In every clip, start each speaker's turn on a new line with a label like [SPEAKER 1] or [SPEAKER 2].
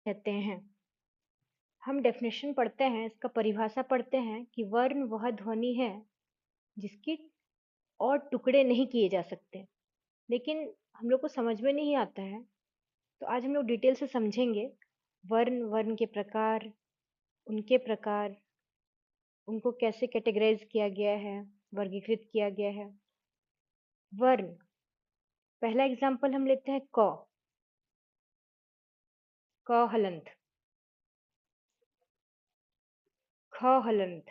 [SPEAKER 1] कहते हैं। हम डेफिनेशन पढ़ते हैं, इसका परिभाषा पढ़ते हैं कि वर्ण वह ध्वनि है जिसकी और टुकड़े नहीं किए जा सकते। लेकिन हम लोग को समझ में नहीं आता है, तो आज हम लोग डिटेल से समझेंगे वर्ण, वर्ण के प्रकार, उनके प्रकार, उनको कैसे कैटेगराइज किया गया है, वर्गीकृत किया गया है। वर्ण, पहला एग्जाम्पल हम लेते हैं क। क हलंत, ख हलंत,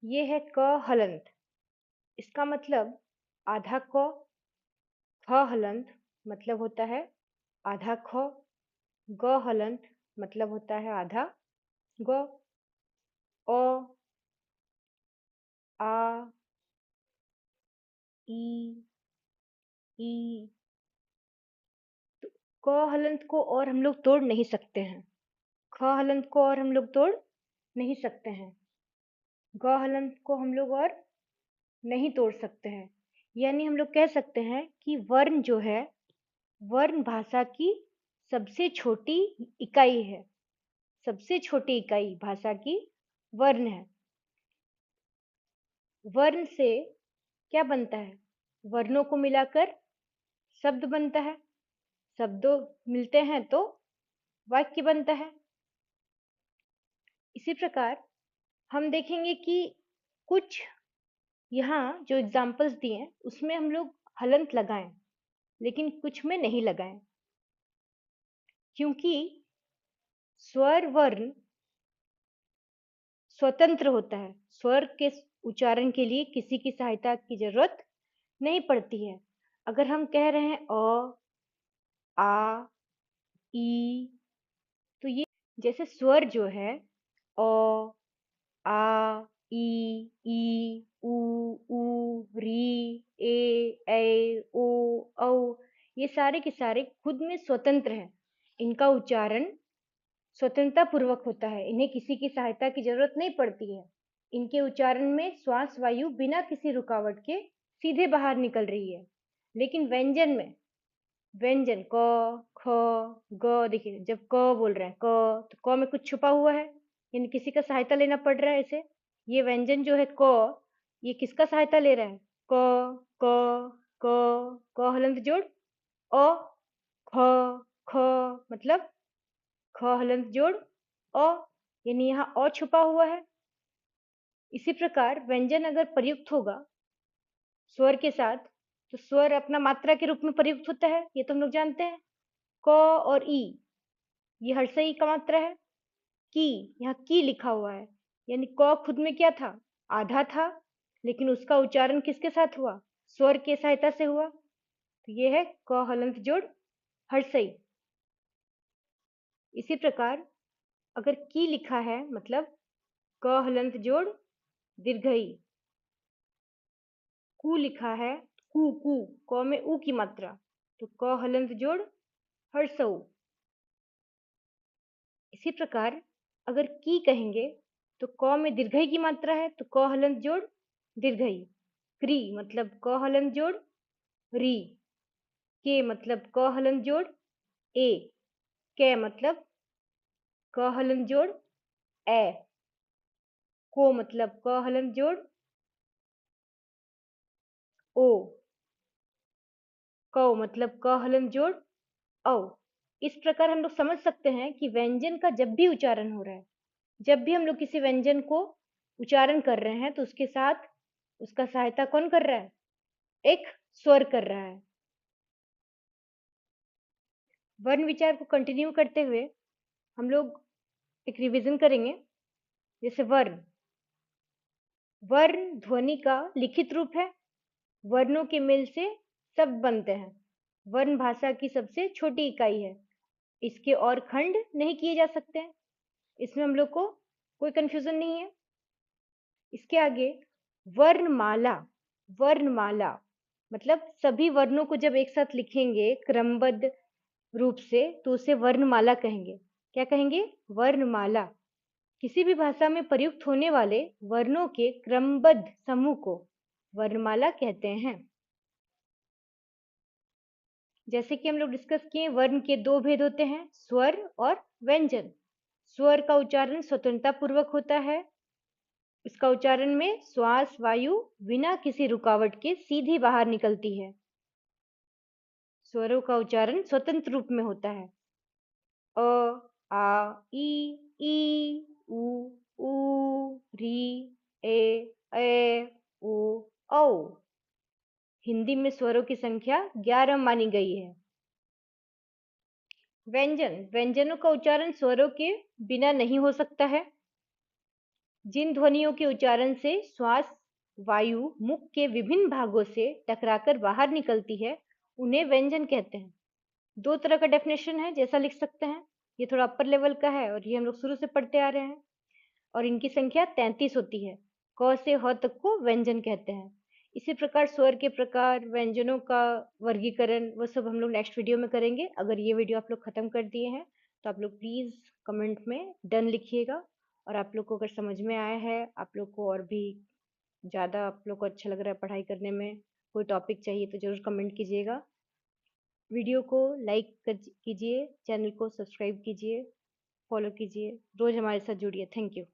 [SPEAKER 1] ये है क हलंत। इसका मतलब आधा क। ख हलंत मतलब होता है आधा ख। ग हलंत मतलब होता है आधा ग। अ, आ, ई, ई। क हलंत को और हम लोग तोड़ नहीं सकते हैं। ख हलंत को और हम लोग तोड़ नहीं सकते हैं। ग हलंत को हम लोग और नहीं तोड़ सकते हैं। यानी हम लोग कह सकते हैं कि वर्ण जो है, वर्ण भाषा की सबसे छोटी इकाई है। सबसे छोटी इकाई भाषा की वर्ण है। वर्ण से क्या बनता है? वर्णों को मिलाकर शब्द बनता है। शब्दों मिलते हैं तो वाक्य बनता है। इसी प्रकार हम देखेंगे कि कुछ यहाँ जो एग्जाम्पल्स दिए हैं उसमें हम लोग हलंत लगाएं, लेकिन कुछ में नहीं लगाएं, क्योंकि स्वर वर्ण स्वतंत्र होता है। स्वर के उच्चारण के लिए किसी की सहायता की जरूरत नहीं पड़ती है। अगर हम कह रहे हैं अ, आ, ई, तो ये जैसे स्वर जो है अ, आ, ई, उ, री, ओ, औ, ये सारे के सारे खुद में स्वतंत्र हैं। इनका उच्चारण स्वतंत्रता पूर्वक होता है। इन्हें किसी की सहायता की जरूरत नहीं पड़ती है। इनके उच्चारण में श्वास वायु बिना किसी रुकावट के सीधे बाहर निकल रही है। लेकिन व्यंजन में, व्यंजन क, ख, ग, देखिए जब क बोल रहे हैं क, तो क में कुछ छुपा हुआ है, यानी किसी का सहायता लेना पड़ रहा है इसे। ये व्यंजन जो है क, ये किसका सहायता ले रहा है? क, क हलंत जोड़ अ, ख, ख, मतलब ख हलंत जोड़ अ, यानी यहाँ अ छुपा हुआ है। इसी प्रकार व्यंजन अगर प्रयुक्त होगा स्वर के साथ, तो स्वर अपना मात्रा के रूप में प्रयुक्त होता है, ये तो हम लोग जानते हैं। क और ई, ये हर्षई का मात्रा है। की, यहाँ की लिखा हुआ है, यानी क खुद में क्या था? आधा था, लेकिन उसका उच्चारण किसके साथ हुआ? स्वर के सहायता से हुआ। तो ये है क हलंत जोड़ हर्षई। इसी प्रकार अगर की लिखा है, मतलब क हलंत जोड़ दीर्घई। कु लिखा है, कु कु, क में उ की मात्रा, तो क हलंत जोड़ हर्षऊ। इसी प्रकार अगर की कहेंगे तो क में दीर्घई की मात्रा है, तो क हलंत जोड़ दीर्घई। क्री मतलब क हलंत जोड़ री। के मतलब क हलंत जोड़ ए। कै मतलब क हलंत जोड़ ए। को मतलब क हलंत जोड़ ओ। कौ मतलब क हलंत जोड़ औ। इस प्रकार हम लोग समझ सकते हैं कि व्यंजन का जब भी उच्चारण हो रहा है, जब भी हम लोग किसी व्यंजन को उच्चारण कर रहे हैं, तो उसके साथ उसका सहायता कौन कर रहा है? एक स्वर कर रहा है। वर्ण विचार को कंटिन्यू करते हुए हम लोग एक रिवीजन करेंगे। जैसे वर्ण, वर्ण ध्वनि का लिखित रूप है। वर्णों के मेल से शब्द बनते हैं। वर्ण भाषा की सबसे छोटी इकाई है। इसके और खंड नहीं किए जा सकते हैं। इसमें हम लोग को कोई कंफ्यूजन नहीं है। इसके आगे वर्णमाला। वर्णमाला मतलब सभी वर्णों को जब एक साथ लिखेंगे क्रमबद्ध रूप से, तो उसे वर्णमाला कहेंगे। क्या कहेंगे? वर्णमाला। किसी भी भाषा में प्रयुक्त होने वाले वर्णों के क्रमबद्ध समूह को वर्णमाला कहते हैं। जैसे कि हम लोग डिस्कस किए, वर्ण के दो भेद होते हैं, स्वर और व्यंजन। स्वर का उच्चारण स्वतंत्रता पूर्वक होता है। इसका उच्चारण में श्वास वायु बिना किसी रुकावट के सीधी बाहर निकलती है। स्वरों का उच्चारण स्वतंत्र रूप में होता है। अ, आ, ई, उ, री, उ, औ। हिंदी में स्वरों की संख्या 11 मानी गई है। व्यंजन, व्यंजनों का उच्चारण स्वरों के बिना नहीं हो सकता है। जिन ध्वनियों के उच्चारण से श्वास वायु मुख के विभिन्न भागों से टकराकर बाहर निकलती है, उन्हें व्यंजन कहते हैं। दो तरह का डेफिनेशन है, जैसा लिख सकते हैं। ये थोड़ा अपर लेवल का है और ये हम लोग शुरू से पढ़ते आ रहे हैं। और इनकी संख्या 33 होती है। क से ह तक को व्यंजन कहते हैं। इसी प्रकार स्वर के प्रकार, व्यंजनों का वर्गीकरण, वो सब हम लोग नेक्स्ट वीडियो में करेंगे। अगर ये वीडियो आप लोग खत्म कर दिए हैं तो आप लोग प्लीज कमेंट में डन लिखिएगा। और आप लोग को अगर समझ में आया है, आप लोग को और भी ज़्यादा आप लोग को अच्छा लग रहा है पढ़ाई करने में, कोई टॉपिक चाहिए तो ज़रूर कमेंट कीजिएगा। वीडियो को लाइक कीजिए, चैनल को सब्सक्राइब कीजिए, फॉलो कीजिए, रोज़ हमारे साथ जुड़िए। Thank you.